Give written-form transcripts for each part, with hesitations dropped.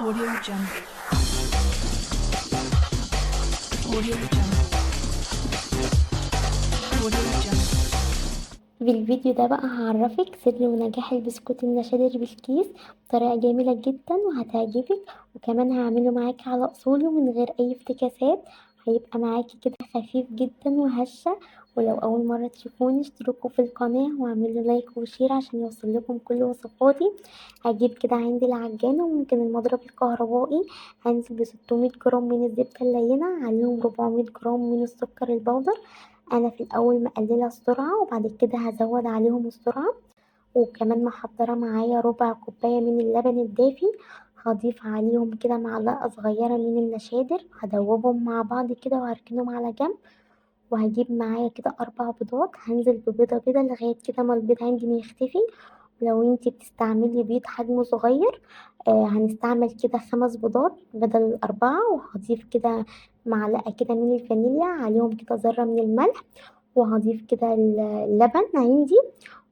Audio Jungle. Audio Jungle. Audio Jungle. في الفيديو ده بقى هعرفك سر ونجاح البسكوت النشادر بالكيس بطريقة جميلة جدا وهتعجبك، وكمان هعمله معاكي على اصوله من غير اي افتكاسات. هيبقى معاكي كده خفيف جدا وهشة. ولو اول مرة تشوفوني اشتركوا في القناة واعملوا لايك وشير عشان يوصلكم كل وصفاتي. هجيب كده عندي العجانة وممكن المضرب الكهربائي. هنزل ب600 جرام من الزبدة اللينة، عليهم 400 جرام من السكر البودر. انا في الاول مقلله السرعه وبعد كده هزود عليهم السرعه. وكمان محضره معايا ربع كوبايه من اللبن الدافي. هضيف عليهم كده معلقه صغيره من النشادر، هدوبهم مع بعض كده وهركنهم على جنب. وهجيب معايا كده 4 بيضات، هنزل ببيضه بيضه لغايه كده ما البيض عندي ما يختفي. ولو انتي بتستعملي بيض حجمه صغير هنستعمل كده 5 بيضات بدل الأربعة. وهضيف كده معلقة كده من الفانيليا، عليهم كده ذرة من الملح. وهضيف كده اللبن عندي،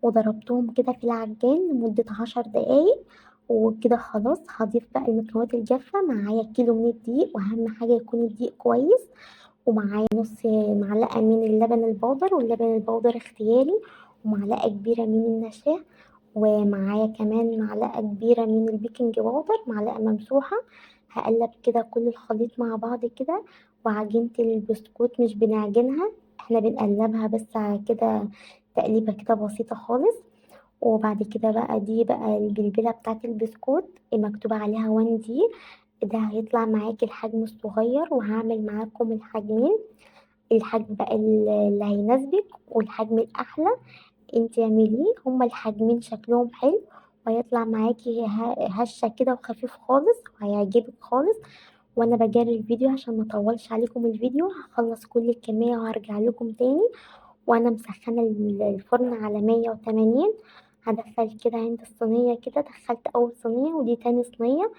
وضربتهم كده في العجان لمدة 10 دقايق. وكده خلاص هضيف بقى المكونات الجافة. معايا كيلو من الدقيق، وأهم حاجة يكون الدقيق كويس. ومعايا نص معلقة من اللبن البودر، واللبن البودر اختياري. ومعلقة كبيرة من النشا. ومعايا كمان معلقة كبيرة من البيكنج باودر، معلقة ممسوحة. هقلب كده كل الخليط مع بعض كده. وعجينة البسكوت مش بنعجنها، احنا بنقلبها بس كده تقليبة كده بسيطة خالص. وبعد كده بقى دي بقى البلبلة بتاعت البسكوت مكتوب عليها 1 دي. ده هيطلع معاكي الحجم الصغير، وهعمل معاكم الحجمين. الحجم بقى اللي هيناسبك والحجم الأحلى انتي اعمليه. هما الحجمين شكلهم حلو، وهيطلع معاكي هشة كده وخفيف خالص وهيعجبك خالص. وانا بجري الفيديو عشان ما اطولش عليكم الفيديو، هخلص كل الكمية وهرجع لكم تاني. وانا مسخنة الفرن على 180. هدخل كده عند الصينية كده، دخلت اول صينية ودي تاني صينية.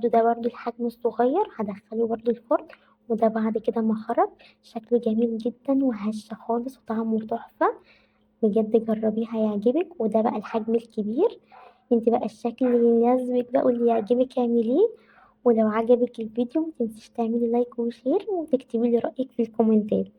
ده برضو الحجم الصغير هدخله برضو الفرن. وده بعد كده ما خرج شكله جميل جدا وهشة خالص وطعمه تحفة. بجد جربيه هيعجبك. وده بقى الحجم الكبير. انت بقى الشكل اللي يناسبك بقى واللي يعجبك اعمليه. ولو عجبك الفيديو متنسيش تعملي لايك وشير وتكتبي لي رأيك في الكومنتات.